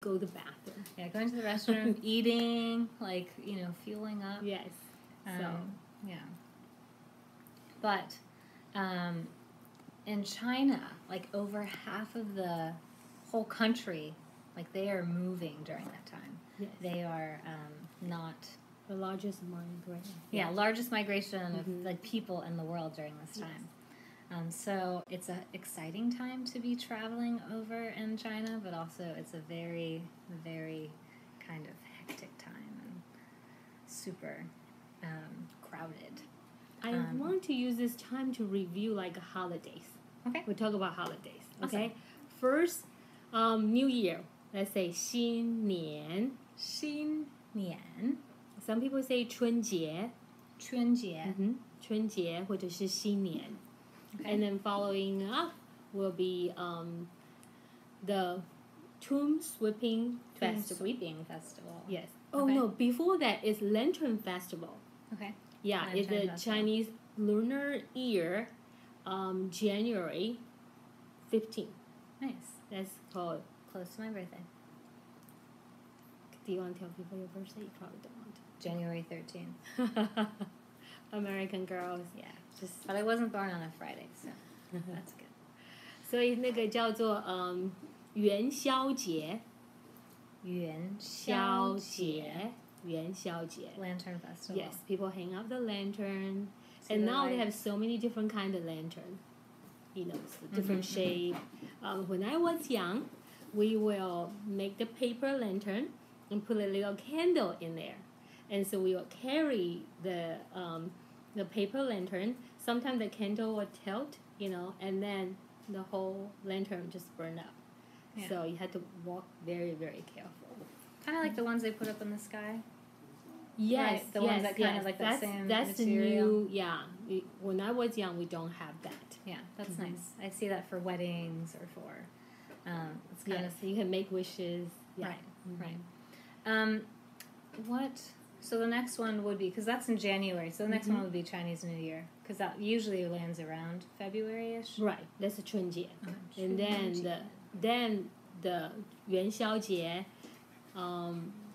go to the bathroom. Yeah, going to the restroom, eating, like, fueling up. Yes. Yeah. But in China, like over half of the whole country, like they are moving during that time. Yes. They are not the largest migration. Yeah, largest migration of like people in the world during this time. So it's an exciting time to be traveling over in China, but also it's a very, very kind of hectic time and super crowded. I want to use this time to review like holidays. Okay. We'll talk about holidays. Awesome. Okay. First, New Year. Let's say 新年. 新年. Some people say 春节. 春节. 春节或者是新年. Okay. And then following up will be the Tomb Sweeping Festival. Sweeping Festival. Yes. Oh, okay. No. Before that is Lantern Festival. Okay. Yeah, Lantern it's the Festival. Chinese Lunar Year, January 15th. Nice. That's called. Close to my birthday. Do you want to tell people your birthday? You probably don't want to. January 13th. American girls. Yeah. But I wasn't born on a Friday, so that's good. 所以那个叫做元宵节。元宵节. Lantern Festival. Yes, people hang up the lantern. And now they have so many different kind of lantern. Different shape. When I was young, we will make the paper lantern and put a little candle in there. And so we will carry the paper lantern. Sometimes the candle will tilt, and then the whole lantern just burned up. Yeah. So you had to walk very, very careful. Kind of like the ones they put up in the sky. Yes, right? The ones that kind of like that same that's material. The new, when I was young, we don't have that. Yeah, that's nice. I see that for weddings or for, it's kind of... So you can make wishes. Yeah. Right. So the next one would be, because that's in January, so the next one would be Chinese New Year, because that usually lands around February-ish. Right, that's the 春节. And then the 元宵节,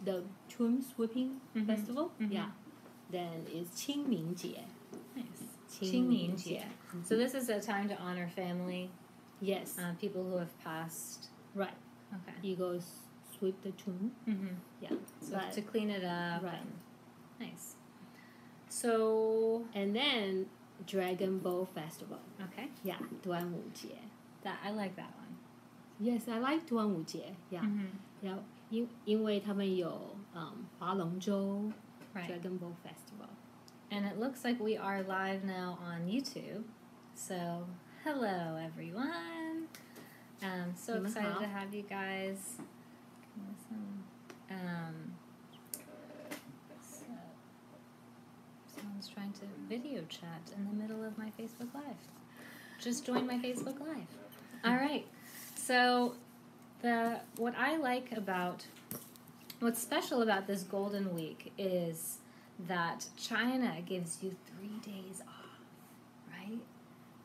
the Tomb Sweeping Festival, yeah. Then is 清明节. Nice. 清明节. So this is a time to honor family. Yes. People who have passed. Right. Okay. You go sweep the tomb. Yeah. So to clean it up. Right. Nice. So. And then Dragon Boat Festival. Okay. Yeah. 端午节. I like that one. Yes, I like 端午节. Yeah. Yeah. 因为他们有划龙舟 Dragon Boat Festival. And it looks like we are live now on YouTube. So, hello everyone. So excited to have you guys. So someone's trying to video chat in the middle of my Facebook Live. Just join my Facebook Live. All right. So what's special about this Golden Week is that China gives you 3 days off, right?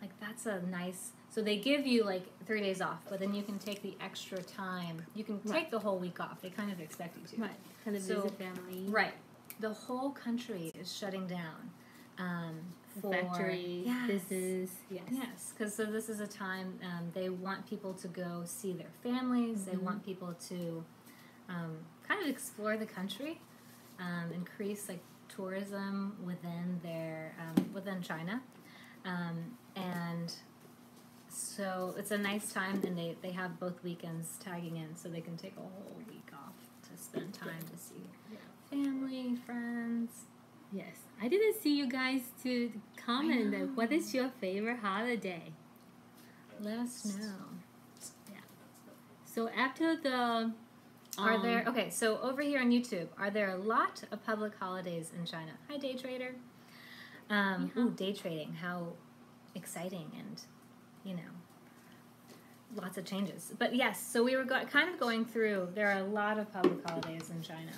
Like that's a nice, so they give you like 3 days off, but then you can take the extra time. You can take the whole week off. They kind of expect you to. Right. Kind of visit family. Right. The whole country is shutting down. For factory, business, yes, because so this is a time they want people to go see their families. They want people to kind of explore the country, increase like tourism within their within China, and so it's a nice time. And they have both weekends tagging in, so they can take a whole week off to spend time to see family, friends. Yes. I didn't see you guys to comment that what is your favorite holiday? Let us know. Yeah. So after the... so over here on YouTube, are there a lot of public holidays in China? Hi, Day Trader. Ooh, day trading. How exciting and, lots of changes. But yes, so we were kind of going through, there are a lot of public holidays in China.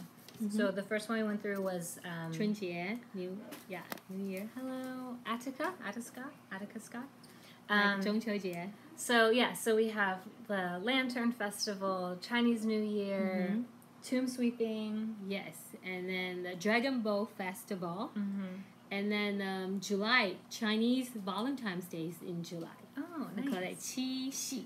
So the first one we went through was 春节, New Year. Hello, Attica Scott. like 中秋节. So we have the Lantern Festival, Chinese New Year, Tomb Sweeping. Yes, and then the Dragon Boat Festival. And then July, Chinese Valentine's Day is in July. Oh, We call it nice. 七夕.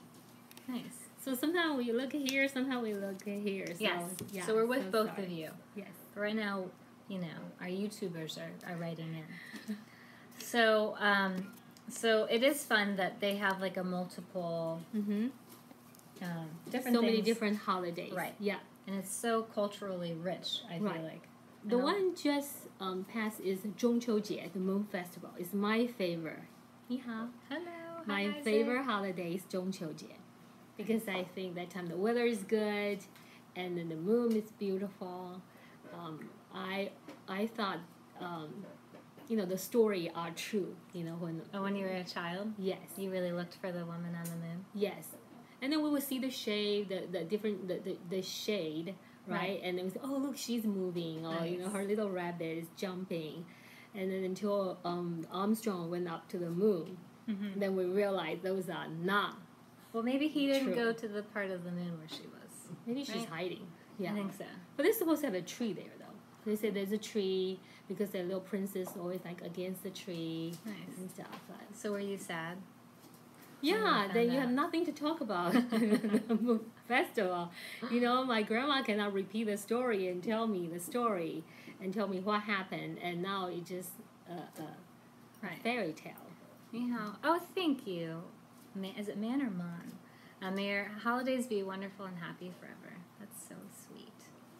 Nice. So sometimes we look here, sometimes we look here. So, Yes. yeah, So we're with both sorry. of you. Yes. But right now, our YouTubers are writing in. So, so it is fun that they have like a multiple different So many things. different holidays. Right. Yeah. And it's so culturally rich, I feel Right. like. The one just passed is 中秋节, the Moon Festival. It's my favorite. 你好. Hello. My hi, favorite holiday is 中秋节 because I think that time the weather is good and then the moon is beautiful. I thought the story are true. When you were a child, Yes. you really looked for the woman on the moon. Yes. And then we would see the shade, the different the shade, right? And then we say, oh look, she's moving, or Nice. her little rabbit is jumping, and then until Armstrong went up to the moon, then we realized those are not. Well, maybe he didn't True. go to the part of the moon where she was. Maybe she's Right. hiding. Yeah. I think so. But they're supposed to have a tree there though. They say there's a tree because their little princess always like against the tree Nice. and stuff. But So were you sad? yeah, found then you out. have nothing to talk about the Moon Festival. My grandma cannot repeat the story and tell me the story and tell me what happened, and now it's just a Right. fairy tale. Oh, thank you. Is it man or mon? May your holidays be wonderful and happy forever. That's so sweet.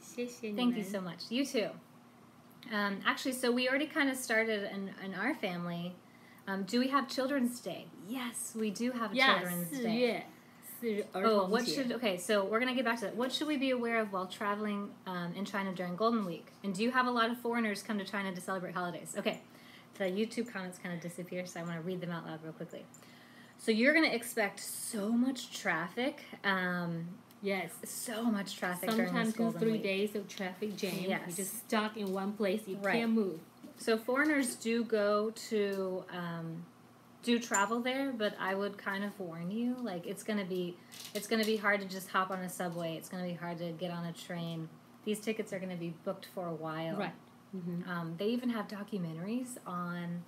谢谢你们. Thank you so much. You too. Actually, so we already kind of started in our family. Do we have Children's Day? Yes, we do have Yeah, Children's 4 Day. 月是儿 Oh, 童 what 节. should okay? So we're gonna get back to that. What should we be aware of while traveling in China during Golden Week? And do you have a lot of foreigners come to China to celebrate holidays? Okay, the YouTube comments kind of disappear, so I want to read them out loud real quickly. So you're gonna expect so much traffic. Yes. So much traffic during Sometimes this 2 Golden 3 Week. days of traffic jam. Yes. You're just stuck in one place. You Right. can't move. So foreigners do go to do travel there, but I would kind of warn you, like it's gonna be hard to just hop on a subway. It's gonna be hard to get on a train. These tickets are gonna be booked for a while. Right. Mm-hmm. They even have documentaries on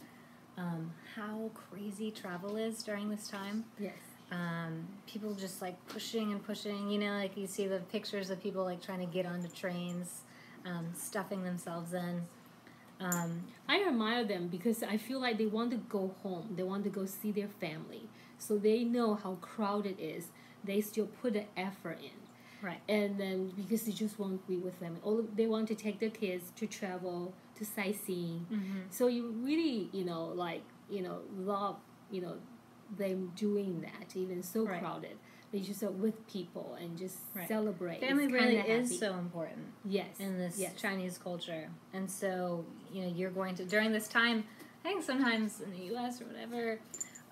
how crazy travel is during this time. Yes. People just like pushing and pushing. Like you see the pictures of people like trying to get onto trains, stuffing themselves in. I admire them because I feel like they want to go home. They want to go see their family. So they know how crowded it is. They still put the effort in. Right. And then because they just want to be with them. They want to take their kids to travel, to sightseeing. Mm-hmm. So you really, love, them doing that, even so Right. crowded. They just are with people and just Right. celebrate. Family It's really kinda is happy. so important Yes. in this Yes. Chinese culture. And so, you're going to, during this time, I think sometimes in the U.S. or whatever,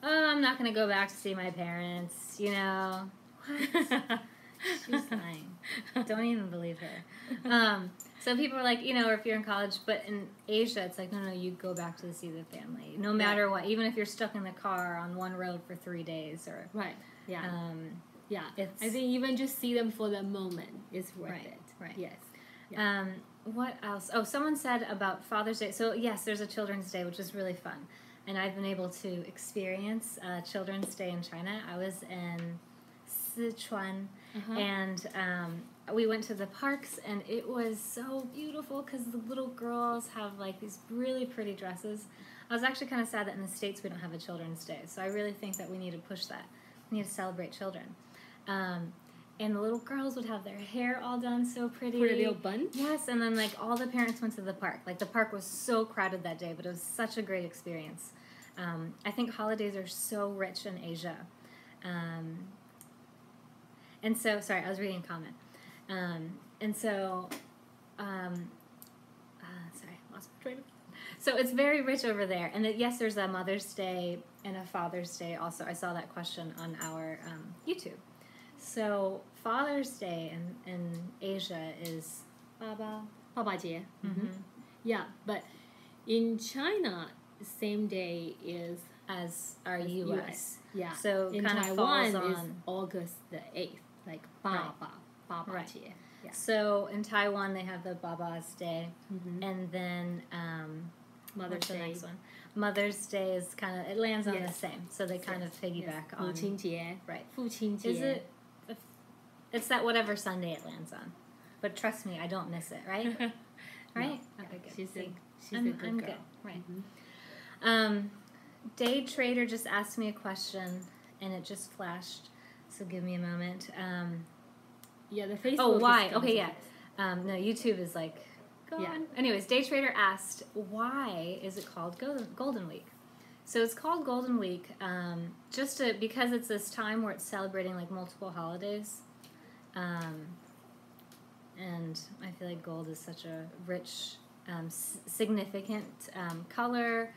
oh, I'm not going to go back to see my parents, What? She's lying. Don't even believe her. So people are like, or if you're in college, but in Asia, it's like, no, you go back to see the family, no matter what, even if you're stuck in the car on one road for 3 days or. Right. Yeah. Yeah. It's- I think even just see them for the moment is worth Right, it. right. Yes. What else? Oh, someone said about Father's Day. So yes, there's a Children's Day, which is really fun, and I've been able to experience Children's Day in China. I was in Sichuan, and we went to the parks, and it was so beautiful because the little girls have like these really pretty dresses. I was actually kind of sad that in the States we don't have a Children's Day, so I really think that we need to push that. We need to celebrate children. And the little girls would have their hair all done so pretty. Put a little bun. Yes, and then like all the parents went to the park. Like the park was so crowded that day, but it was such a great experience. I think holidays are so rich in Asia. And so, sorry, I was reading a comment. Sorry, lost my train of thought. So it's very rich over there. And yes, there's a Mother's Day and a Father's Day also. I saw that question on our YouTube. So Father's Day in Asia is 爸爸节. Yeah, but in China, same day is as our As U.S. Yeah. So in kind of Taiwan falls is on. August the 8th, like Baba Right. 节. Yeah. So in Taiwan they have the Baba's Day, Mm-hmm. and then Mother's what's the Day. next one? Mother's Day is kind of, it lands on the Yes. same, so they kind of piggyback Yes. on. 母亲节. Right. 父亲节. Is it? It's that whatever Sunday it lands on, but trust me, I don't miss it. Right? Right? No. Okay, good. She's See, a good I'm girl. good. Right. Mm-hmm. Day Trader just asked me a question, and it just flashed. So give me a moment. Yeah, the Facebook. Oh, why? is Okay, yeah. No, YouTube is like, go Yeah. on. Anyways, Day Trader asked, why is it called Golden Week? So it's called Golden Week because it's this time where it's celebrating like multiple holidays. And I feel like gold is such a rich, significant color.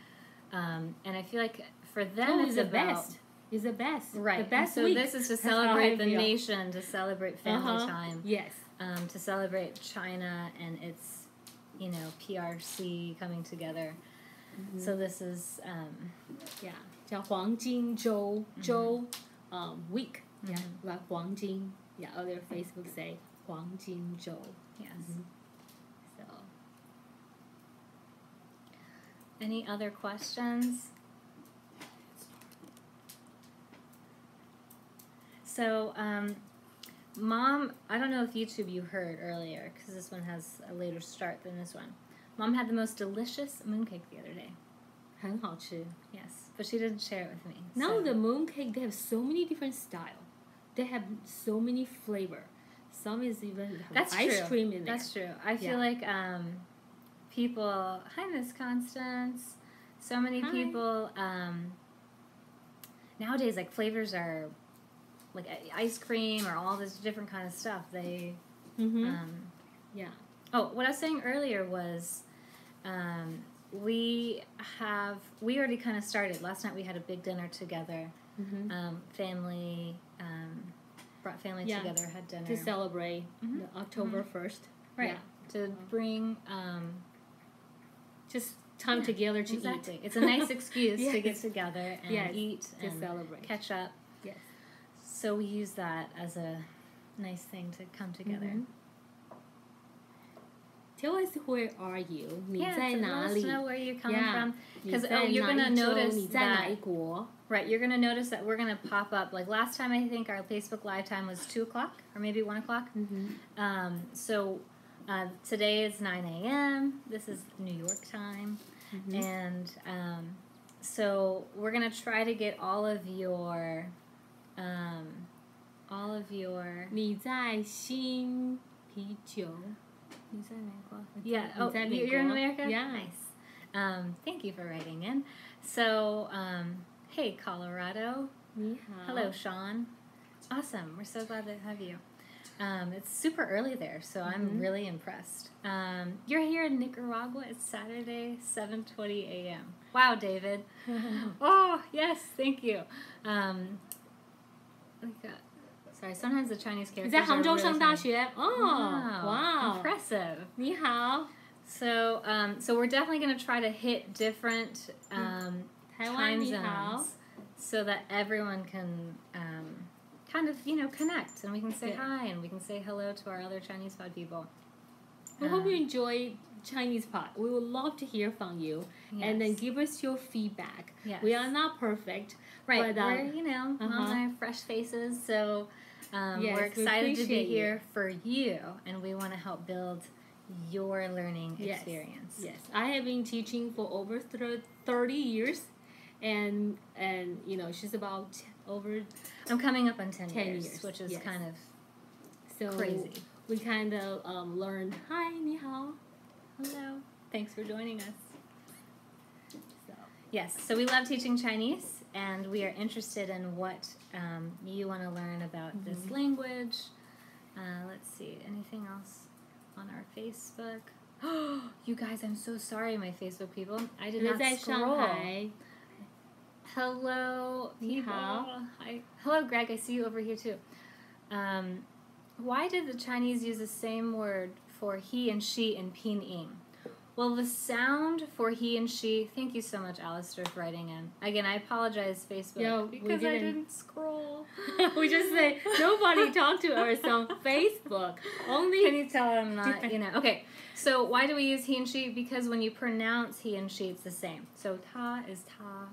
And I feel like for them it's the about... best. It's the best. Right. The best so week. this is to That's how celebrate I the feel. nation, to celebrate family time. Yes. To celebrate China and its, PRC coming together. Mm-hmm. So this is, yeah, 叫黄金周 week. Yeah, Mhm. like 黄金. Yeah, other Facebook say 黄金周. yes. So, Any other questions? So, Mom, I don't know if YouTube you heard earlier, because this one has a later start than this one. Mom had the most delicious mooncake the other day. 很好吃. Yes, but she didn't share it with me. Now so. the mooncake, they have so many different style. They have so many flavor. Some is even have That's ice true. cream in there. That's true. I feel like people... Hi, Miss Constance. So many Hi. people... nowadays, like, flavors are... like ice cream or all this different kind of stuff. They... Mm-hmm. Yeah. Oh, what I was saying earlier was... we already kind of started. Last night we had a big dinner together. Mm-hmm. Family... brought family Yeah. together, had dinner. To celebrate Mhm. the October 1st. Right. Yeah. To bring... Just time together to exactly. eat. It's a nice excuse to Yes. get together and Yes, eat to and celebrate. catch up. Yes. So we use that as a nice thing to come together. Mhm. Tell us where are you? 你 Yeah, 在 so let 哪 us 里? know where you're coming Yeah. from. 你 Because 在 you're 哪 going to 一州？ notice 你在哪 that... 一国？ Right, you're going to notice that we're going to pop up. Like last time, I think our Facebook Live time was 2 o'clock or maybe 1 o'clock. Mm-hmm. So today is 9 a.m. This is New York time. Mm-hmm. And so we're going to try to get all of your... 你在新啤酒？ Yeah. 你 Oh, 在美 you're in 国？ America? Yeah. Nice. Thank you for writing in. So, hey, Colorado. 你好。 Hello, Sean. Awesome. We're so glad to have you. It's super early there, so I'm really impressed. You're here in Nicaragua. It's Saturday, 7:20 a.m. Wow, David. Oh, yes. Thank you. Sorry, sometimes the Chinese 你 characters 在 are 杭州 really 上大 funny. 学？哦， Wow. 哇！ Impressive. 你好， So, so we're definitely going to try to hit different 台湾 time 你好。 zones so that everyone can kind of, connect, and we can say Yeah. hi and we can say hello to our other ChinesePod people. We hope you enjoy ChinesePod. We would love to hear from you, and then Yes. give us your feedback. Yes. We are not perfect, Right, but, we're, on our fresh faces, so Yes, we're we excited to be appreciate you. here for you, and we want to help build your learning Yes. experience. Yes, I have been teaching for over 30 years, and she's about over I'm coming up on 10 10 years, years, which is yes. kind of so crazy. We kind of learned. Hi, 你好. Hello. Thanks for joining us. So Yes, so we love teaching Chinese, and we are interested in what you want to learn about this language. Let's see, anything else on our Facebook? You guys, I'm so sorry, my Facebook people. I did 你 not 在 scroll. 上海. Hello, Ni people. hao. Hi. Hello, Greg. I see you over here too. Why did the Chinese use the same word for he and she in pinyin? Well, the sound for he and she, thank you so much, Alistair, for writing in. Again, I apologize, Facebook, because I didn't scroll. We just say, nobody talk to us on Facebook. Only... Can you tell I'm not, Okay, so why do we use he and she? Because when you pronounce he and she, it's the same. So ta is ta.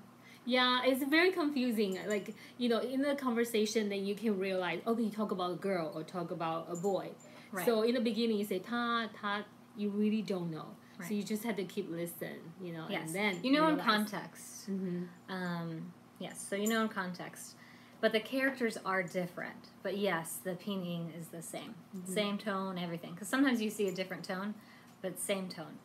Yeah, it's very confusing. Like, in the conversation, then you can realize, you talk about a girl or talk about a boy. Right. So in the beginning, you say ta, ta, you really don't know. Right. So you just have to keep listening, yes. and then in context. Mm-hmm. Yes, so in context. But the characters are different. But yes, the pinyin is the same. Mm-hmm. Same tone, everything. Because sometimes you see a different tone, but same tone.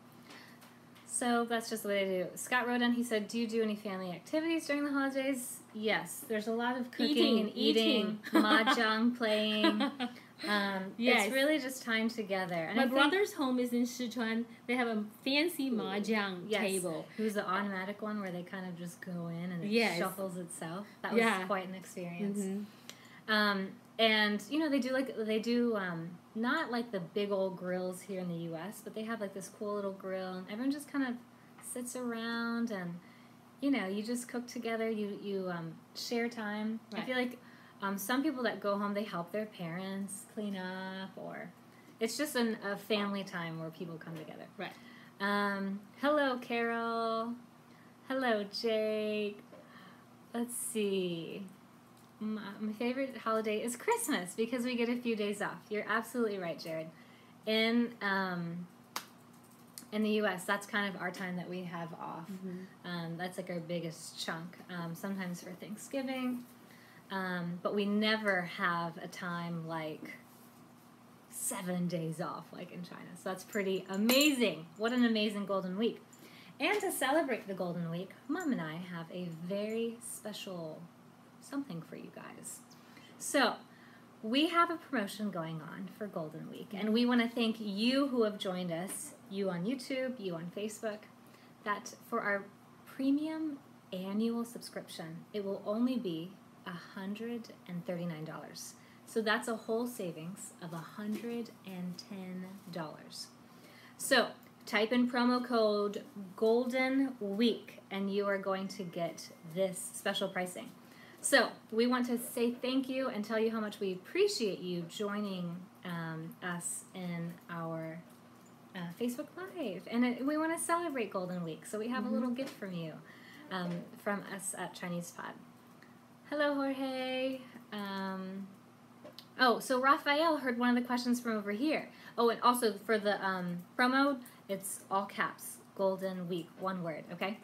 So that's just the way to do. Scott wrote in, he said, do you do any family activities during the holidays? Yes. There's a lot of cooking and eating. Mahjong playing. Yes. It's really just time together. And my brother's home is in Sichuan. They have a fancy mahjong table. It was the automatic one where they kind of just go in and it shuffles itself. That was quite an experience. Mm-hmm. And they do not like the big old grills here in the U.S., but they have like this cool little grill, and everyone just kind of sits around and you just cook together. You share time. Right. I feel like some people that go home, they help their parents clean up, or it's just a family time where people come together. Right. Hello, Carol. Hello, Jake. Let's see. My favorite holiday is Christmas because we get a few days off. You're absolutely right, Jared. In the U.S., that's kind of our time that we have off. Mm-hmm. That's like our biggest chunk. Sometimes for Thanksgiving. But we never have a time like 7 days off like in China. So that's pretty amazing. What an amazing Golden Week. And to celebrate the Golden Week, Mom and I have a very special something for you guys. So we have a promotion going on for Golden Week. And we want to thank you who have joined us, you on YouTube, you on Facebook, that for our premium annual subscription, it will only be $139. So that's a whole savings of $110. So type in promo code Golden Week and you are going to get this special pricing. So we want to say thank you and tell you how much we appreciate you joining us in our Facebook Live. And we want to celebrate Golden Week, so we have a little gift from you, from us at ChinesePod. Hello, Jorge. So Raphael heard one of the questions from over here. Oh, and also for the promo, it's all caps, Golden Week, one word, okay?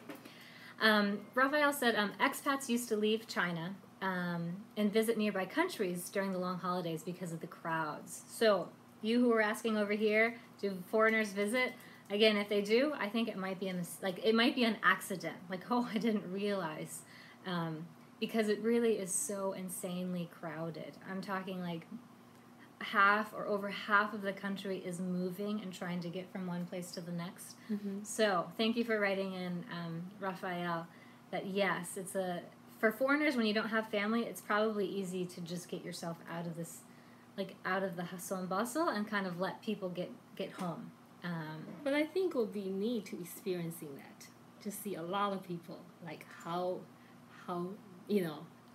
Raphael said expats used to leave China and visit nearby countries during the long holidays because of the crowds. So you who were asking over here, do foreigners visit? Again, if they do, I think it might be it might be an accident. Like, oh, I didn't realize. Because it really is so insanely crowded. I'm talking like half or over half of the country is moving and trying to get from one place to the next. Mm-hmm. So thank you for writing in, Raphael, that yes, for foreigners, when you don't have family, it's probably easy to just get yourself out of this, out of the hustle and bustle and kind of let people get home. But I think it would be neat to experiencing that, to see a lot of people, like how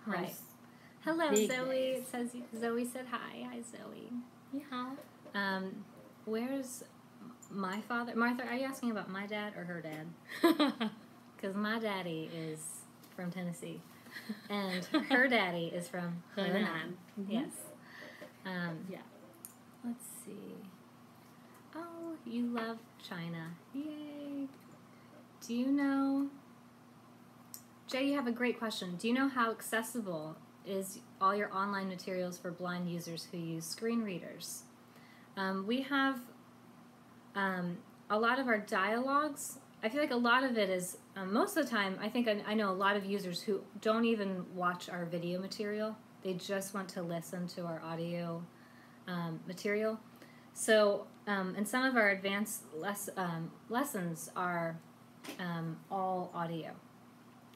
right. Hello, Zoe. It says Zoe said hi. Hi, Zoe. Yeah. Where's my father? Martha, are you asking about my dad or her dad? Because my daddy is from Tennessee, and her daddy is from Henan. Mm-hmm. Yes. Yeah. Let's see. Oh, you love China. Yay. Do you know... Jay, you have a great question. Do you know how accessible is all your online materials for blind users who use screen readers? We have a lot of our dialogues. I feel like a lot of it is, most of the time, I think I know a lot of users who don't even watch our video material. They just want to listen to our audio material. So, and some of our advanced lessons are all audio.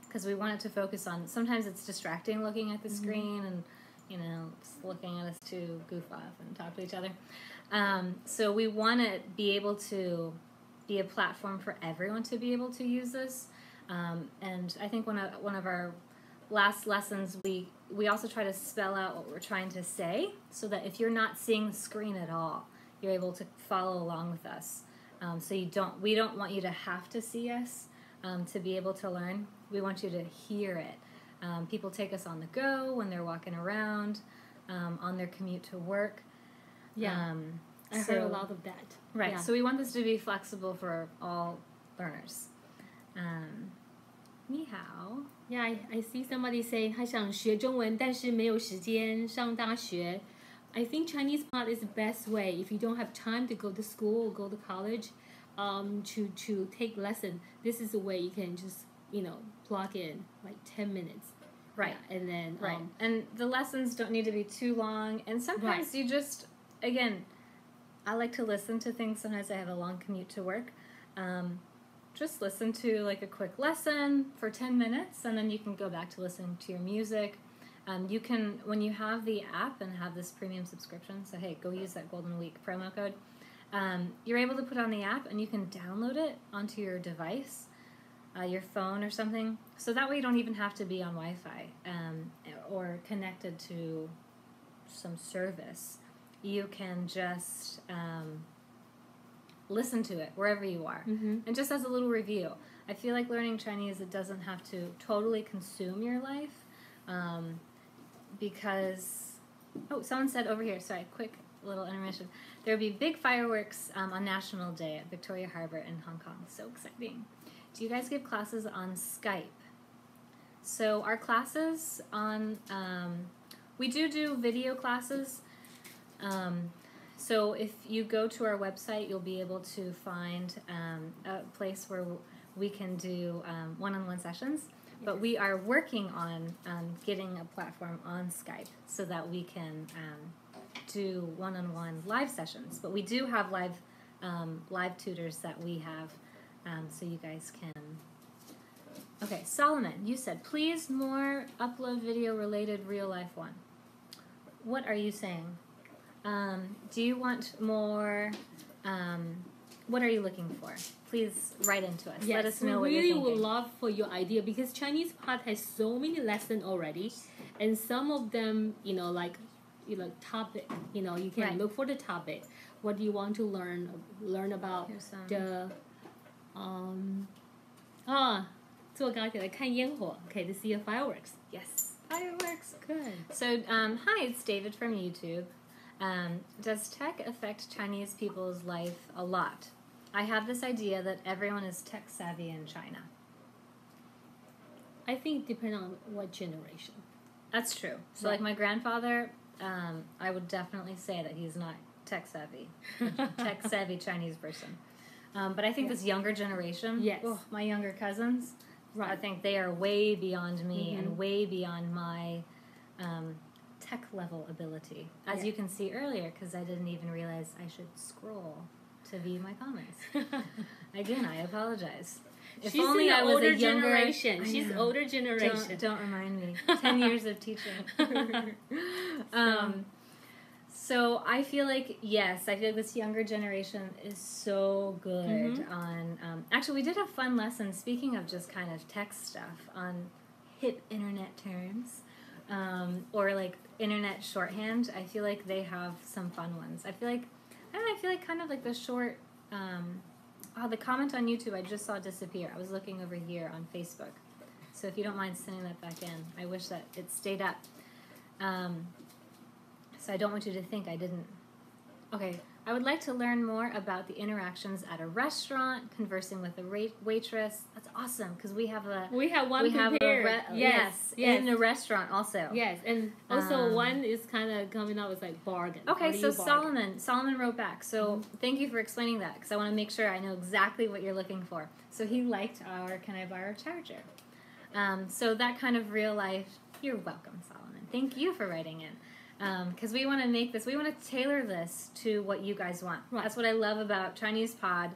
Because we want it to focus on, sometimes it's distracting looking at the screen and, just looking at us to goof off and talk to each other. So we want to be able to be a platform for everyone to be able to use this. And I think one of our last lessons, we also try to spell out what we're trying to say, so that if you're not seeing the screen at all, you're able to follow along with us. So we don't want you to have to see us to be able to learn. We want you to hear it. People take us on the go when they're walking around, on their commute to work. Yeah, I heard a lot of that. Right, yeah. So we want this to be flexible for all learners. 你好. Yeah, I see somebody say 他想学中文，但是没有时间上大学。I think ChinesePod is the best way if you don't have time to go to school or go to college, to take lesson. This is a way you can just plug in like 10 minutes. Right. Yeah, and then right. And the lessons don't need to be too long. And sometimes you just, again, I like to listen to things. Sometimes I have a long commute to work. Just listen to like a quick lesson for 10 minutes, and then you can go back to listening to your music. You can, when you have the app and have this premium subscription, so hey, go use that Golden Week promo code, you're able to put on the app and you can download it onto your device, your phone or something. So that way you don't even have to be on Wi-Fi or connected to some service. You can just listen to it wherever you are. Mm-hmm. And just as a little review, I feel like learning Chinese, it doesn't have to totally consume your life. Because, someone said over here, sorry, quick little intermission. There will be big fireworks on National Day at Victoria Harbor in Hong Kong. So exciting. Do you guys give classes on Skype? So our classes on, we do video classes. So if you go to our website, you'll be able to find a place where we can do one-on-one sessions. But we are working on getting a platform on Skype so that we can do one-on-one live sessions. But we do have live tutors that we have, so you guys can. Okay, Solomon, you said, please more upload video related real life one. What are you saying? Do you want more? What are you looking for? Please write into us. Yes, let us know what we you're really thinking. would love for your idea, because ChinesePod has so many lessons already, and some of them, like topic. You can look for the topic. What do you want to learn about the 坐高铁来看烟火. Okay, to see the fireworks. Yes, fireworks. Good. So, hi, it's David from YouTube. Does tech affect Chinese people's life a lot? I have this idea that everyone is tech savvy in China. I think depending on what generation. That's true. So like my grandfather, I would definitely say that he's not tech savvy, tech savvy Chinese person. But I think this younger generation, my younger cousins, I think they are way beyond me and way beyond my tech level ability. As you can see earlier, because I didn't even realize I should scroll to view my comments. Again, I apologize. If She's only I was older a younger generation. She's older generation. Don't remind me. 10 years of teaching. So I feel like, yes, I feel like this younger generation is so good on... actually, we did a fun lesson, speaking of just kind of tech stuff, on hip internet terms, or like internet shorthand. I feel like they have some fun ones. I feel like kind of like the short... the comment on YouTube I just saw disappear. I was looking over here on Facebook. So if you don't mind sending that back in, I wish that it stayed up. So I don't want you to think I didn't. Okay, I would like to learn more about the interactions at a restaurant, conversing with a waitress. That's awesome, because we have one prepared. Yes, in a restaurant also. Yes, and also one is kind of coming up with like bargain. Okay, so Solomon wrote back. So thank you for explaining that, because I want to make sure I know exactly what you're looking for. So he liked our "Can I borrow a charger?" So that kind of real life. You're welcome, Solomon. Thank you for writing in. Because we want to make this, we want to tailor this to what you guys want. Right. That's what I love about ChinesePod.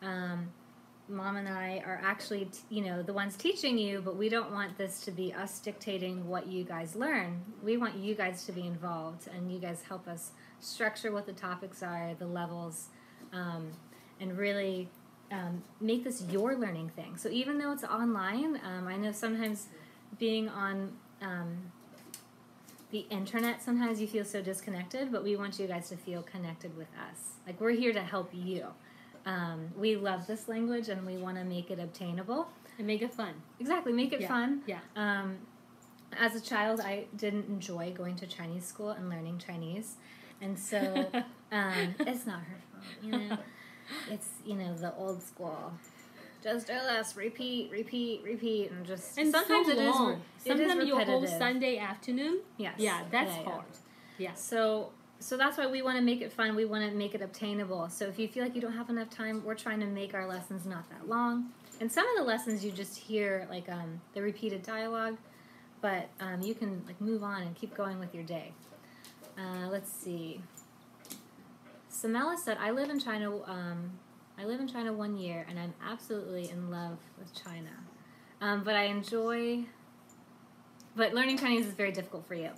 Mom and I are actually, the ones teaching you, but we don't want this to be us dictating what you guys learn. We want you guys to be involved, and you guys help us structure what the topics are, the levels, and really make this your learning thing. So even though it's online, I know sometimes being on the internet, sometimes you feel so disconnected, but we want you guys to feel connected with us. Like, we're here to help you. We love this language, and we want to make it obtainable. And make it fun. Exactly, make it fun. Yeah. As a child, I didn't enjoy going to Chinese school and learning Chinese. And so, it's not her fault, you know. It's, you know, the old school. Just LS, repeat, and just... And sometimes so it is long. Sometimes your whole repetitive. Sunday afternoon. Yes. Yeah, that's hard. Yeah. So that's why we want to make it fun. We want to make it obtainable. So if you feel like you don't have enough time, we're trying to make our lessons not that long. And some of the lessons you just hear, like the repeated dialogue, but you can like move on and keep going with your day. Let's see. Samela said, I live in China 1 year, and I'm absolutely in love with China. But learning Chinese is very difficult for you.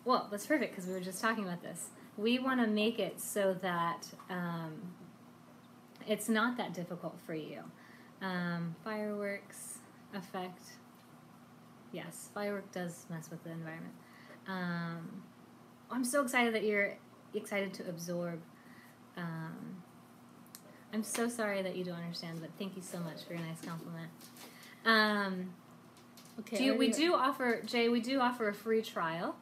Well, that's perfect, because we were just talking about this. We want to make it so that it's not that difficult for you. Fireworks effect. Yes, firework does mess with the environment. I'm so excited that you're excited to absorb. I'm so sorry that you don't understand, but thank you so much for your nice compliment. Okay. We do offer a free trial.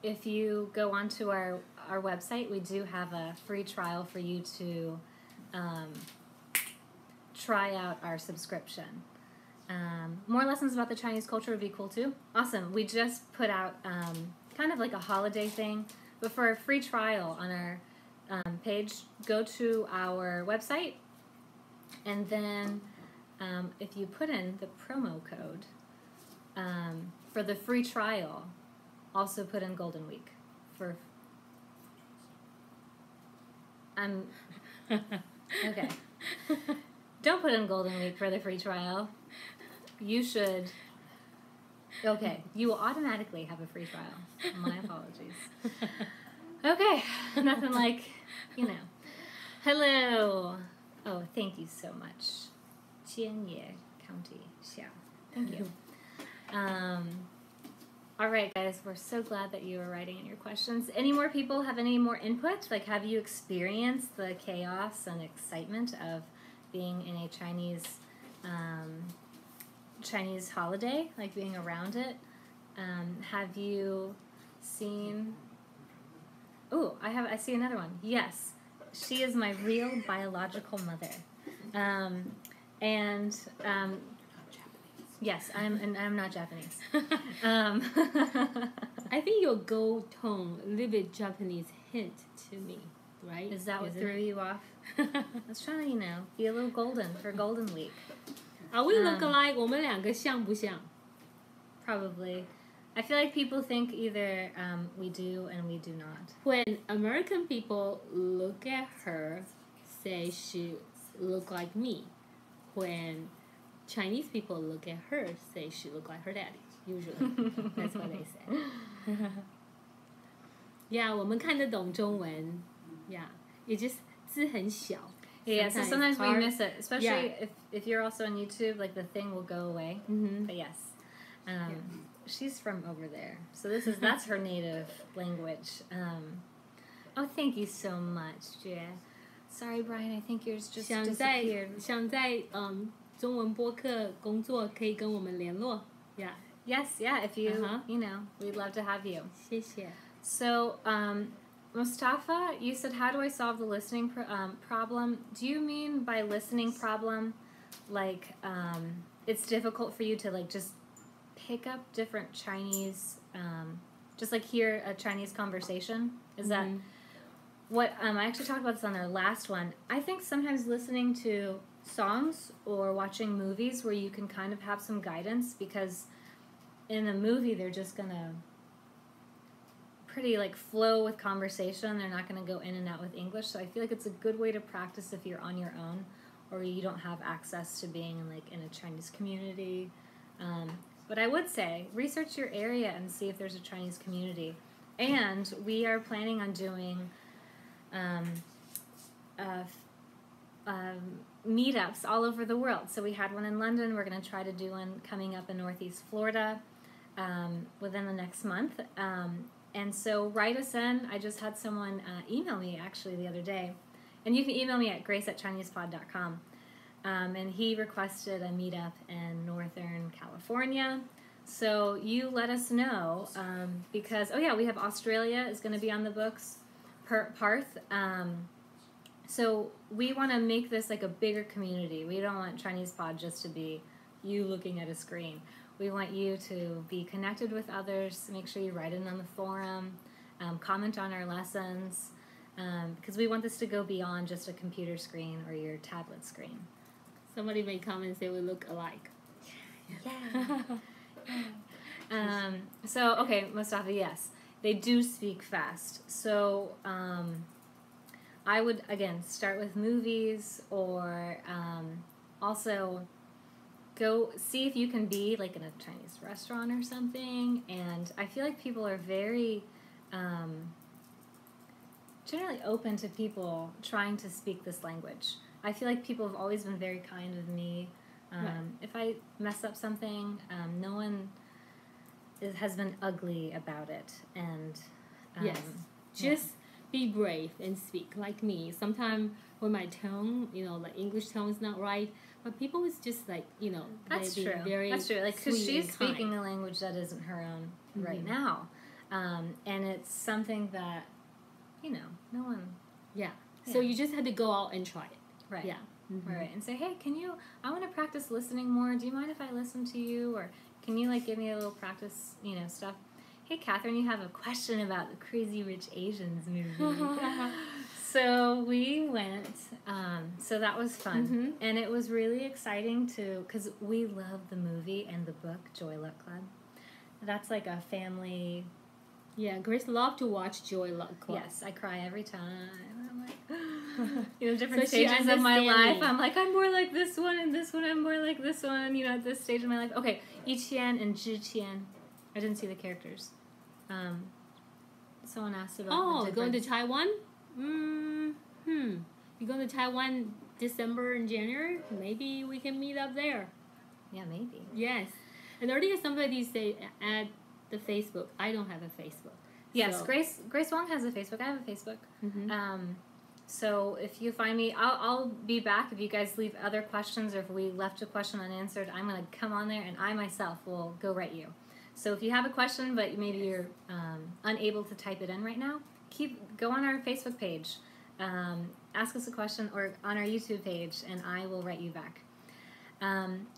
If you go onto our website, we do have a free trial for you to try out our subscription. More lessons about the Chinese culture would be cool too. Awesome. We just put out kind of like a holiday thing, but for a free trial on our page, go to our website, and then if you put in the promo code for the free trial, also put in Golden Week for okay. Don't put in Golden Week for the free trial. You should. Okay, you will automatically have a free trial. My apologies. Okay, nothing like, you know. Hello. Oh, thank you so much. Jianye County, Xiao. Thank you. All right, guys, we're so glad that you were writing in your questions. Any more people have any more input? Like, have you experienced the chaos and excitement of being in a Chinese holiday, like being around it? Have you seen... Oh, I see another one. Yes, she is my real biological mother. Yes, I'm not Japanese. I think your gold tone, a little bit Japanese hint to me, right? Is that what threw you off? I was trying to, be a little golden for Golden Week. Are we look alike? 我们两个像不像? Probably. I feel like people think either we do and we do not. When American people look at her, say she look like me. When Chinese people look at her, say she look like her daddy. Usually, that's what they say. Yeah, 我们看得懂中文. Yeah, it just 字很小. Yeah, so sometimes we miss it, especially if you're also on YouTube. Like the thing will go away. Mm-hmm. But yes, she's from over there, so that's her native language. Oh, thank you so much, Jue. Sorry, Brian, I think yours just disappeared. 想在中文播客工作可以跟我们联络. Yeah. Yes, yeah. If you we'd love to have you. 谢谢. So, Mustafa, you said, how do I solve the listening problem? Do you mean by listening problem, like, it's difficult for you to, like, just pick up different Chinese, just, like, hear a Chinese conversation? Is that what, I actually talked about this on our last one. I think sometimes listening to songs or watching movies where you can kind of have some guidance, because in a movie they're just going to pretty like flow with conversation. They're not going to go in and out with English. So I feel like it's a good way to practice if you're on your own or you don't have access to being like in a Chinese community. But I would say research your area and see if there's a Chinese community. And we are planning on doing meetups all over the world. So we had one in London. We're going to try to do one coming up in Northeast Florida within the next month. And so write us in. I just had someone email me actually the other day. And you can email me at grace@ChinesePod.com. And he requested a meetup in Northern California. So you let us know because, oh yeah, we have Australia is going to be on the books, Perth. So we want to make this like a bigger community. We don't want ChinesePod just to be you looking at a screen. We want you to be connected with others. Make sure you write in on the forum, comment on our lessons, because we want this to go beyond just a computer screen or your tablet screen. Somebody made comments they would look alike. Yeah. So, okay, Mustafa, yes. They do speak fast. So, I would, again, start with movies or also go see if you can be like in a Chinese restaurant or something. And I feel like people are very generally open to people trying to speak this language. I feel like people have always been very kind with me. Right. If I mess up something, no one has been ugly about it. And yes, just be brave and speak like me. Sometimes when my tone, like English tone is not right, but people is just like, that's they true. Very that's true. Like, because she's speaking kind. a language that isn't her own right now, and it's something that, no one. Yeah. So you just had to go out and try it. Right. Yeah. Mm-hmm. Right. And say, hey, I want to practice listening more. Do you mind if I listen to you? Or can you, give me a little practice, stuff? Hey, Catherine, you have a question about the Crazy Rich Asians movie. So we went. So that was fun. Mm-hmm. And it was really exciting, because we love the movie and the book, Joy Luck Club. That's like a family... Yeah, Grace loved to watch Joy Luck Club. Yes, I cry every time. I'm like, different so stages of my life. I'm like, I'm more like this one, and this one, I'm more like this one, at this stage of my life. Okay, Yiqian and Zhiqian. I didn't see the characters. Someone asked about the going to Taiwan? You going to Taiwan December and January? Maybe we can meet up there. Yeah, maybe. Yes. And earlier somebody said add the Facebook. I don't have a Facebook. Yes, so. Grace Wong has a Facebook. I have a Facebook. Mm-hmm. So if you find me, I'll be back. If you guys leave other questions or if we left a question unanswered, I'm going to come on there and I myself will go write you. So if you have a question but maybe you're unable to type it in right now, go on our Facebook page, ask us a question, or on our YouTube page, and I will write you back.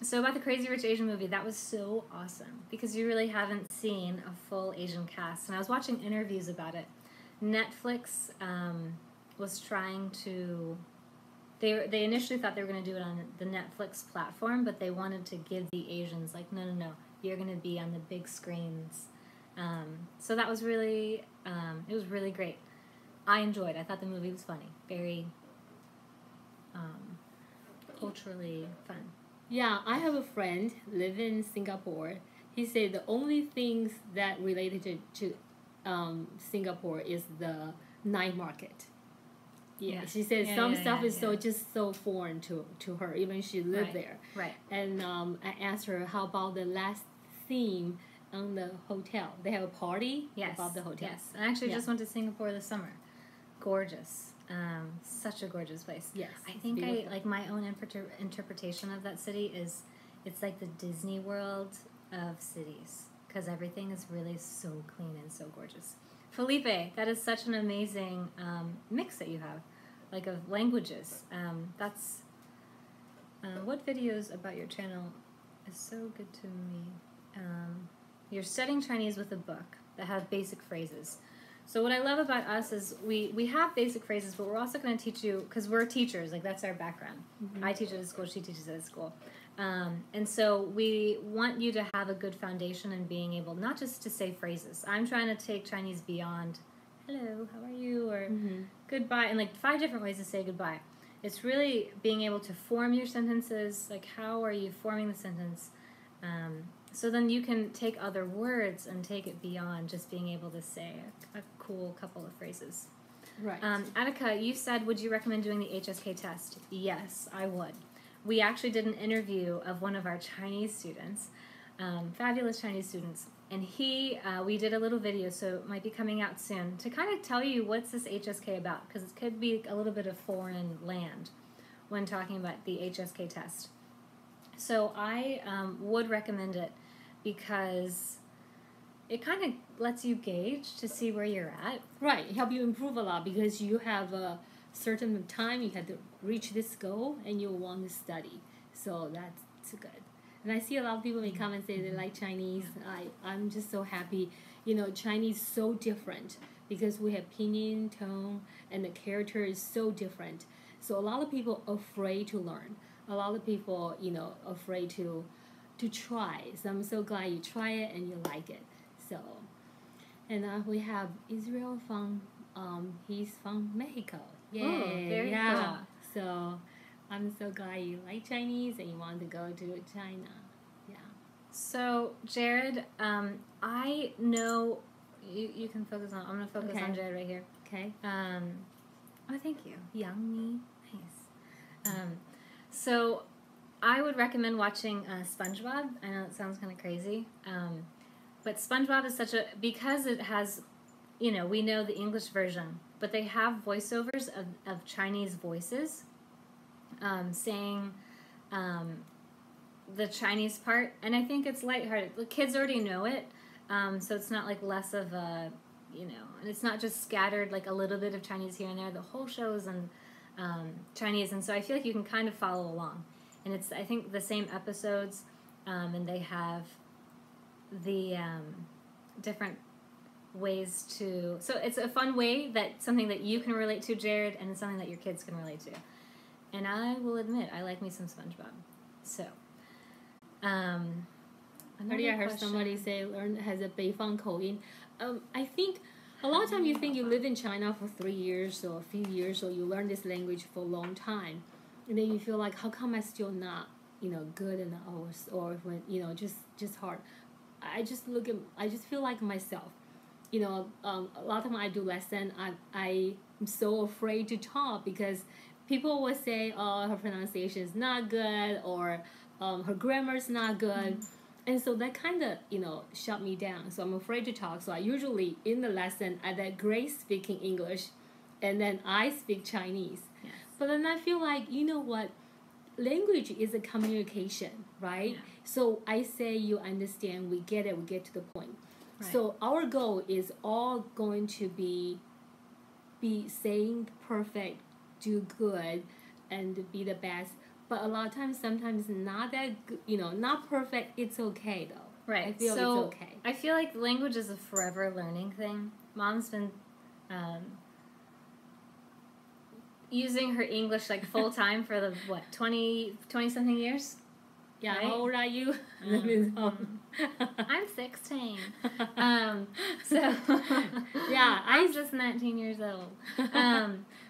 So about the Crazy Rich Asian movie, that was so awesome because you really haven't seen a full Asian cast. And I was watching interviews about it. Netflix was trying to... They initially thought they were going to do it on the Netflix platform, but they wanted to give the Asians, no, you're going to be on the big screens. So that was really... it was really great. I enjoyed it. I thought the movie was funny. Very culturally fun. Yeah, I have a friend live in Singapore. He said the only things that related to Singapore is the night market. Yeah, she said some stuff is so foreign to her, even she lived there. Right. And I asked her, how about the last theme on the hotel? They have a party about the hotel. Yes, I actually just went to Singapore this summer. Gorgeous. Such a gorgeous place. Yes. I think my own interpretation of that city is it's like the Disney World of cities because everything is really so clean and so gorgeous. Felipe, that is such an amazing mix that you have, of languages. That's what videos about your channel is so good to me. You're studying Chinese with a book that have basic phrases. So what I love about us is we have basic phrases, but we're also going to teach you, because we're teachers, that's our background. Mm-hmm. I teach at a school, she teaches at a school. And so we want you to have a good foundation in being able not just to say phrases. I'm trying to take Chinese beyond, hello, how are you, or goodbye, and 5 different ways to say goodbye. It's really being able to form your sentences, how are you forming the sentence, so then you can take other words and take it beyond just being able to say a cool couple of phrases. Right. Attica, you said, would you recommend doing the HSK test? Yes, I would. We actually did an interview of one of our Chinese students, fabulous Chinese students, and we did a little video, so it might be coming out soon, to kind of tell you what's this HSK about, because it could be a little bit of foreign land when talking about the HSK test. So I would recommend it because it kind of lets you gauge to see where you're at. Right, help you improve a lot because you have a certain time you have to reach this goal and you want to study. So that's good. And I see a lot of people may come and say they like Chinese. I'm just so happy. You know, Chinese is so different because we have pinyin, tone, and the character is so different. So a lot of people are afraid to learn. A lot of people, you know, afraid to try. So I'm so glad you try it and you like it. So, and we have Israel from, he's from Mexico. Yay. Oh, very cool. So I'm so glad you like Chinese and you want to go to China. Yeah. So, Jared, I know you can focus on, I'm going to focus on Jared right here. Okay. Oh, thank you. Young me. Nice. So, I would recommend watching SpongeBob. I know it sounds kind of crazy. But SpongeBob is because it has, you know, we know the English version, but they have voiceovers of Chinese voices saying the Chinese part, and I think it's lighthearted. The kids already know it, so it's not like less of a, you know, and it's not just scattered like a little bit of Chinese here and there. The whole show is in Chinese, and so I feel like you can kind of follow along. And it's, I think, the same episodes, and they have the different ways to, so it's a fun way that something that you can relate to, Jared, and something that your kids can relate to. And I will admit, I like me some SpongeBob. So, Earlier I heard somebody say learn has a Beifang 口音. I think a lot of times you think you live in China for 3 years or a few years, or you learn this language for a long time, and then you feel like, how come I still not, you know, good enough, or when, you know, just hard. I just feel like myself. You know, a lot of time I do lesson, I'm so afraid to talk because people will say, oh, her pronunciation is not good, or her grammar is not good. And so that kind of, you know, shut me down. So I'm afraid to talk. So I usually, in the lesson, I let Grace speaking English, and then I speak Chinese. Yes. But then I feel like, you know what? Language is a communication, right? Yeah. So I say you understand, we get it, we get to the point. Right. So our goal is all going to be saying perfect, do good, and be the best. But a lot of times, sometimes not that good, you know, not perfect. It's okay though. Right. I feel so it's okay. I feel like language is a forever learning thing. Mom's been using her English like full time for the 20 something years. Yeah. Right? How old are you? I'm 16. So yeah, I'm just 19 years old.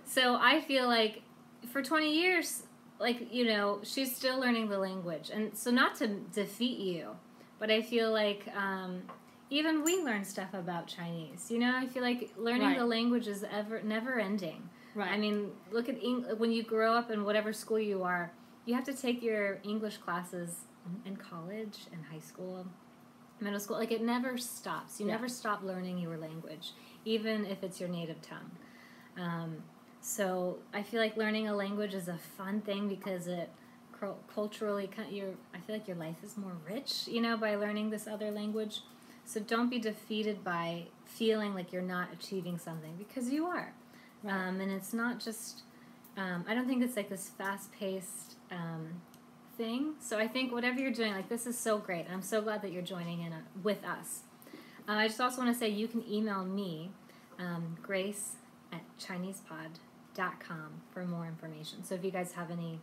So I feel like for 20 years, like, you know, she's still learning the language. And so not to defeat you, but I feel like even we learn stuff about Chinese. You know, I feel like learning the language is never ending. Right. I mean, look at when you grow up in whatever school you are, you have to take your English classes in college and high school, middle school. Like, it never stops. You never stop learning your language, even if it's your native tongue. So I feel like learning a language is a fun thing because it culturally, I feel like your life is more rich, you know, by learning this other language. So don't be defeated by feeling like you're not achieving something, because you are. Right. And it's not just, I don't think it's like this fast-paced thing. So I think whatever you're doing, like, this is so great. And I'm so glad that you're joining in with us. I just also want to say you can email me, Grace at ChinesePod.com for more information. So if you guys have any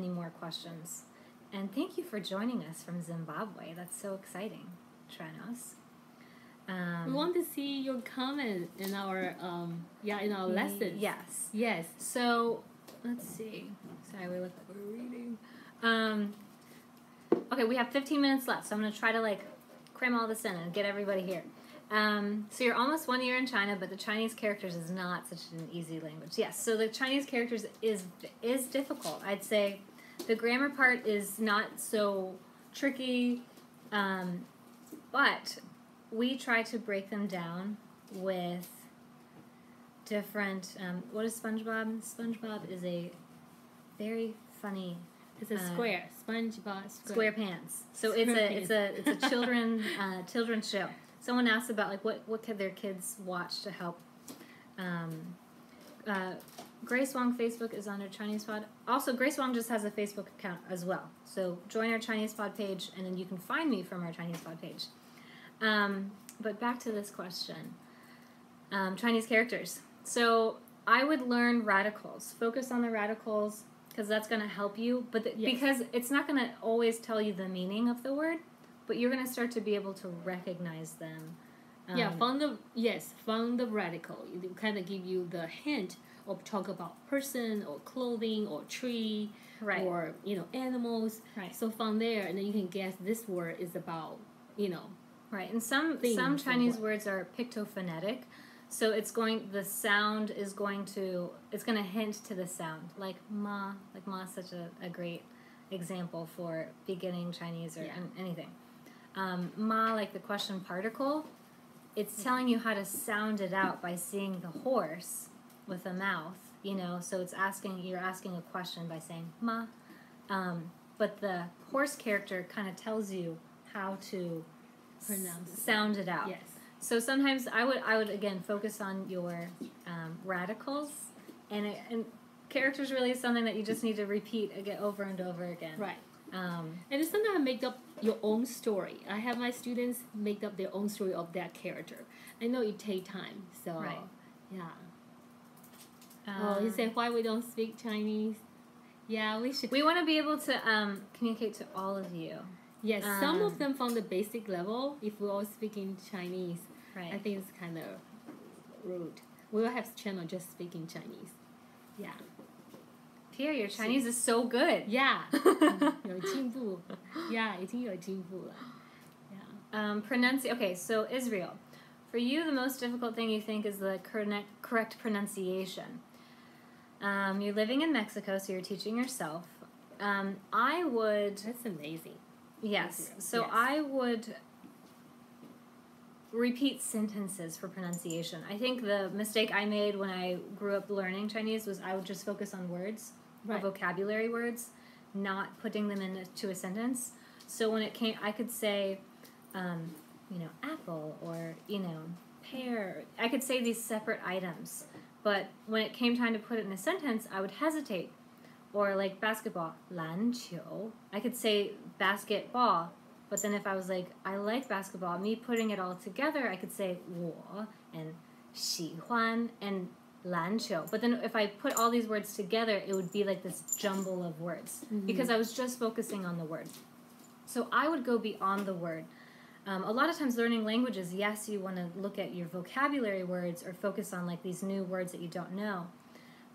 more questions. And thank you for joining us from Zimbabwe. That's so exciting, Trenos. We want to see your comment in our lessons. Yes. So let's see. Sorry, we look like we're reading. Okay, we have 15 minutes left, so I'm going to try to like cram all this in and get everybody here. So you're almost 1 year in China, but the Chinese characters is not such an easy language. Yes, so the Chinese characters is difficult. I'd say the grammar part is not so tricky, but we try to break them down with different. What is SpongeBob? SpongeBob is a very funny. It's a square. SpongeBob square pants. So it's a children's show. Someone asked about like what could their kids watch to help. Grace Wong Facebook is on her ChinesePod. Also, Grace Wong just has a Facebook account as well. So join our ChinesePod page, and then you can find me from our ChinesePod page. But back to this question. Chinese characters. So I would learn radicals. Focus on the radicals because that's going to help you. But because it's not going to always tell you the meaning of the word, but you're going to start to be able to recognize them. From the radical, it kind of give you the hint of talk about person or clothing or tree, right, or animals. Right. So from there, and then you can guess this word is about Right, and some Chinese words are pictophonetic, so the sound is going to hint to the sound, like ma. Like ma is such a great example for beginning Chinese or anything. Ma, like the question particle, it's telling you how to sound it out by seeing the horse with a mouth, so you're asking a question by saying ma, but the horse character kind of tells you how to sound it out. Yes. So sometimes I would again focus on your radicals, and characters really is something that you just need to repeat again over and over again. Right. And it's sometimes make up your own story. I have my students make up their own story of that character. I know it takes time, so right. Yeah. He said, why we don't speak Chinese? Yeah, we should. We want to be able to communicate to all of you. Yes, some of them from the basic level, if we're all speaking Chinese, right. I think it's kind of rude. We will have channel just speaking Chinese. Yeah. Pierre, your Chinese is so good. Yeah. 有进步. Yeah, 已经有进步了. Yeah. Okay, so Israel. For you, the most difficult thing you think is the correct pronunciation. You're living in Mexico, so you're teaching yourself. I would... That's amazing. Yes. So yes. I would repeat sentences for pronunciation. I think the mistake I made when I grew up learning Chinese was I would just focus on words, or vocabulary words, not putting them into a sentence. So when it came, I could say, apple or, pear. I could say these separate items. But when it came time to put it in a sentence, I would hesitate. Or like basketball, 篮球. I could say basketball, but then if I was like, I like basketball, me putting it all together, I could say 我 and 喜欢 and 篮球. But then if I put all these words together, it would be like this jumble of words because I was just focusing on the word. So I would go beyond the word. A lot of times learning languages, yes, you want to look at your vocabulary words or focus on like these new words that you don't know.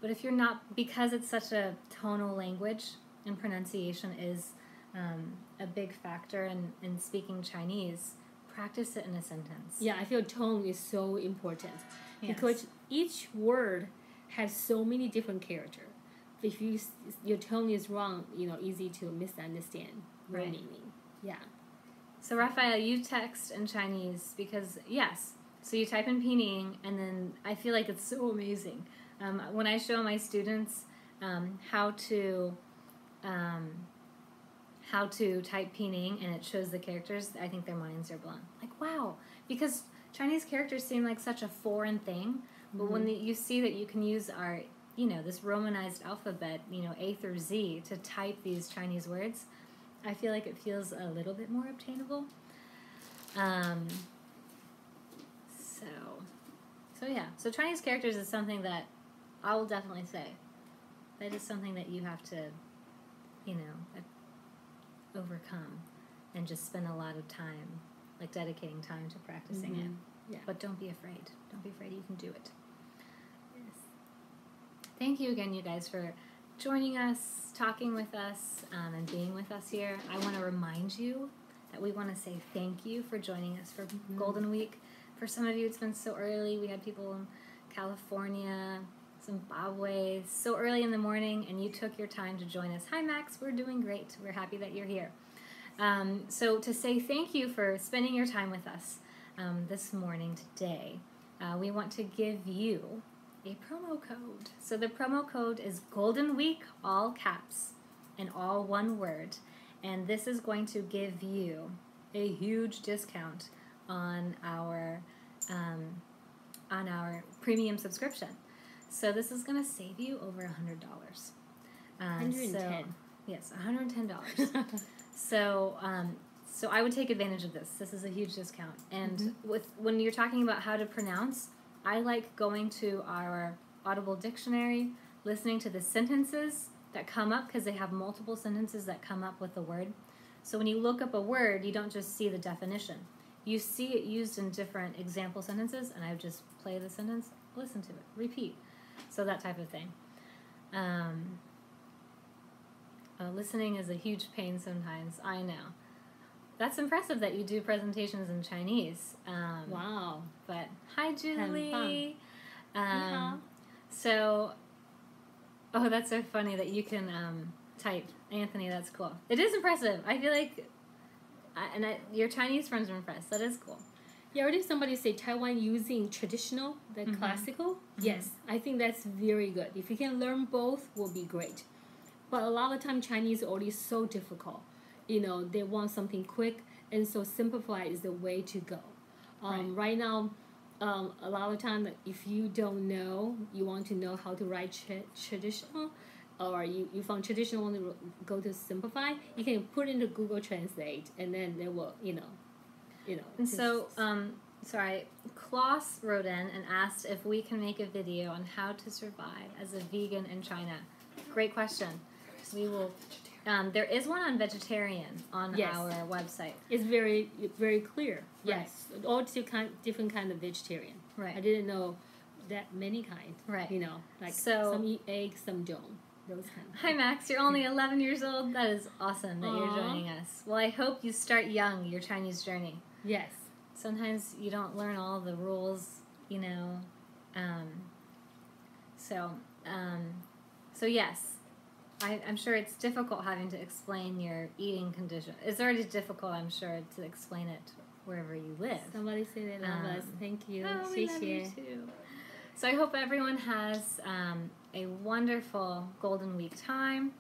But if you're not, because it's such a tonal language and pronunciation is a big factor in speaking Chinese, practice it in a sentence. Yeah, I feel tone is so important. Yes. Because each word has so many different characters. If your tone is wrong, easy to misunderstand your meaning. Yeah. So Raphael, you text in Chinese because, yes, so you type in pinyin, and then I feel like it's so amazing. When I show my students how to type pinyin and it shows the characters, I think their minds are blown. Like, wow, because Chinese characters seem like such a foreign thing, but when you see that you can use our, this Romanized alphabet, A through Z to type these Chinese words, I feel like it feels a little bit more obtainable. So Chinese characters is something that I will definitely say. That is something that you have to, overcome and just spend a lot of time, like dedicating time to practicing it. Yeah. But don't be afraid. Don't be afraid. You can do it. Yes. Thank you again, you guys, for joining us, talking with us, and being with us here. I want to remind you that we want to say thank you for joining us for Golden Week. For some of you, it's been so early. We had people in California, Zimbabwe, so early in the morning, and you took your time to join us. Hi, Max. We're doing great. We're happy that you're here. So to say thank you for spending your time with us this morning, today, we want to give you a promo code. So the promo code is Golden Week, all caps, and all one word. And this is going to give you a huge discount on our premium subscription. So this is going to save you over $100. $110. Yes, $110. So I would take advantage of this. This is a huge discount. And when you're talking about how to pronounce, I like going to our Audible dictionary, listening to the sentences that come up, because they have multiple sentences that come up with the word. So when you look up a word, you don't just see the definition. You see it used in different example sentences, and I would just play the sentence, listen to it, repeat. So that type of thing. Listening is a huge pain sometimes, I know. That's impressive that you do presentations in Chinese. Wow. But hi, Julie. Yeah. So, oh, that's so funny that you can type. Anthony, that's cool. It is impressive. I feel like, your Chinese friends are impressed. That is cool. Yeah, I heard somebody say Taiwan using traditional, the classical. Yes, I think that's very good. If you can learn both, will be great. But a lot of the time, Chinese are already so difficult. You know, they want something quick, and so simplify is the way to go. Right now, a lot of time, if you don't know, you want to know how to write traditional, or you found traditional, want to go to simplify, you can put into Google Translate, and then they will, you know. And so, sorry, Klaus wrote in and asked if we can make a video on how to survive as a vegan in China. Great question. We will. There is one on vegetarian on our website. It's very, very clear. Yes, all different kind of vegetarian. Right. I didn't know that many kinds. Right. You know, like so, some eat eggs, some don't. Those kind of Hi, Max. You're only 11 years old. That is awesome that you're joining us. Well, I hope you start young your Chinese journey. Yes. Sometimes you don't learn all the rules, you know. So yes. I'm sure it's difficult having to explain your eating condition. It's already difficult, I'm sure, to explain it wherever you live. Somebody say they love us. Thank you. Oh, we love you too. So I hope everyone has a wonderful Golden Week time.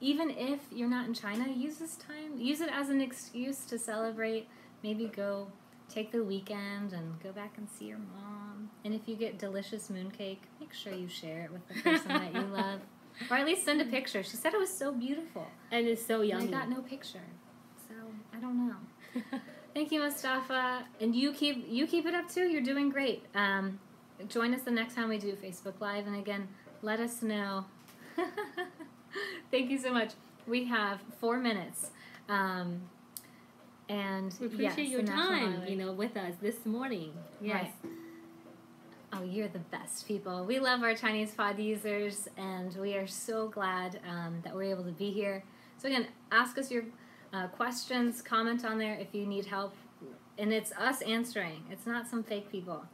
Even if you're not in China, use this time. Use it as an excuse to celebrate. Maybe go take the weekend and go back and see your mom. And if you get delicious mooncake, make sure you share it with the person that you love. Or at least send a picture. She said it was so beautiful. And it's so yummy. And I got no picture. So, I don't know. Thank you, Mustafa. And you keep it up, too. You're doing great. Join us the next time we do Facebook Live. And again, let us know. Thank you so much. We have 4 minutes. And we appreciate your time, with us this morning. Yes. Right. Oh, you're the best people. We love our ChinesePod users, and we are so glad that we're able to be here. So again, ask us your questions, comment on there if you need help. And it's us answering. It's not some fake people.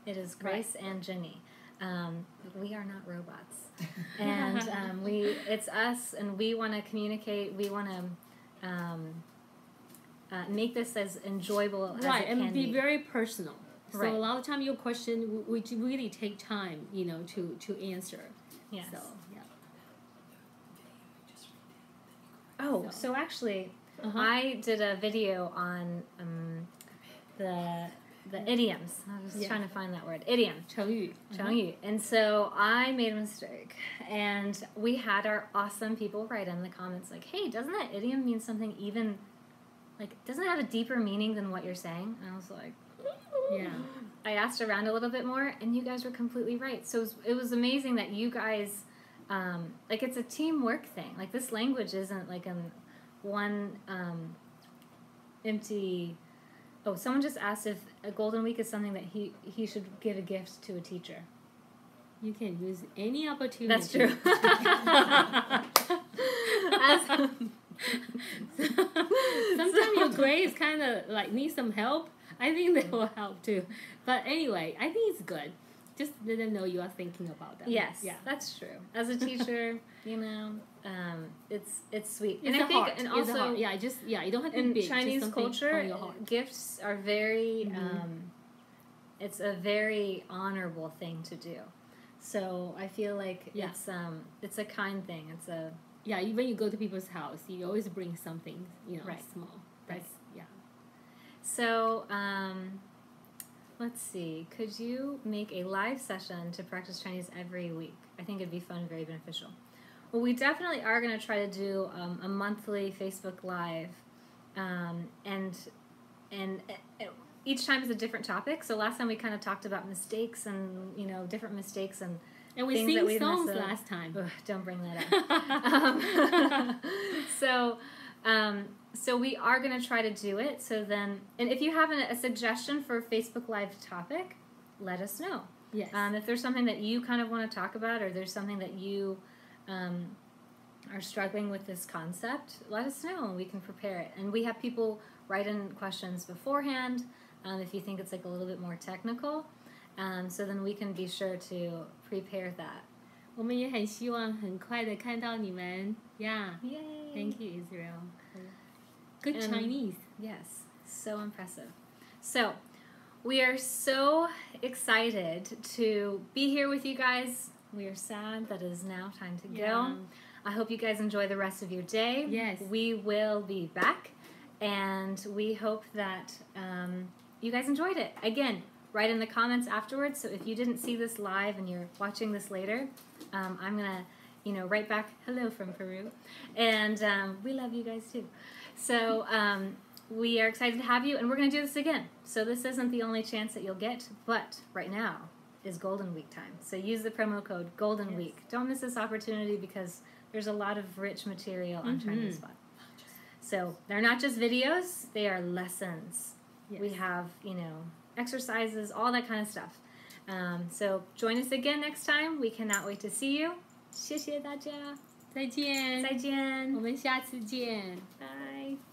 It is Grace and Jenny. We are not robots. And it's us, and we want to communicate. We want to make this as enjoyable as it can be. And be very personal. So right. A lot of time your question would really take time, to answer. Yes. So, yeah. Oh, so actually, I did a video on the idioms. I was trying to find that word. Idiom. 成语. 成语. And so I made a mistake. And we had our awesome people write in the comments like, hey, doesn't that idiom mean something even, doesn't it have a deeper meaning than what you're saying? And I was like, yeah. I asked around a little bit more, and you guys were completely right. So it was amazing that you guys, it's a teamwork thing. This language isn't one empty. Oh, someone just asked if a Golden Week is something that he should give a gift to a teacher. You can use any opportunity. That's true. Sometimes your grade is kind of needs some help. I think that will help too. But anyway, I think it's good. Just let them know you are thinking about them. Yes, yeah, that's true. As a teacher, it's sweet. It's and I think, heart. and also, you don't have to in be big. Chinese just culture, your heart. gifts are very, it's a very honorable thing to do. So I feel like it's a kind thing. It's a when you go to people's house, you always bring something, small. That's, right. So, let's see. Could you make a live session to practice Chinese every week? I think it'd be fun, very beneficial. Well, we definitely are going to try to do a monthly Facebook Live, and each time is a different topic. So last time we kind of talked about mistakes and different mistakes and we things that sing songs last time. Ugh, don't bring that up. So we are going to try to do it. So then, and if you have a suggestion for a Facebook Live topic, let us know. Yes. If there's something that you kind of want to talk about, or there's something that you are struggling with this concept, let us know and we can prepare it. And we have people write in questions beforehand if you think it's like a little bit more technical. So then we can be sure to prepare that. 我们也很希望很快的看到你们 Yeah. Yay. Thank you, Israel. Good Chinese. Yes, so impressive. So, we are so excited to be here with you guys. We are sad that it is now time to go. I hope you guys enjoy the rest of your day. Yes. We will be back, and we hope that you guys enjoyed it. Again, write in the comments afterwards. So if you didn't see this live and you're watching this later, I'm going to, write back, hello from Peru. And we love you guys too. So we are excited to have you, and we're going to do this again. So this isn't the only chance that you'll get, but right now is Golden Week time. So use the promo code Golden Week. Don't miss this opportunity because there's a lot of rich material on ChinesePod. So they're not just videos, they are lessons. Yes. We have, exercises, all that kind of stuff. So join us again next time. We cannot wait to see you. 谢谢大家。再见。再见。我们下次见。Bye.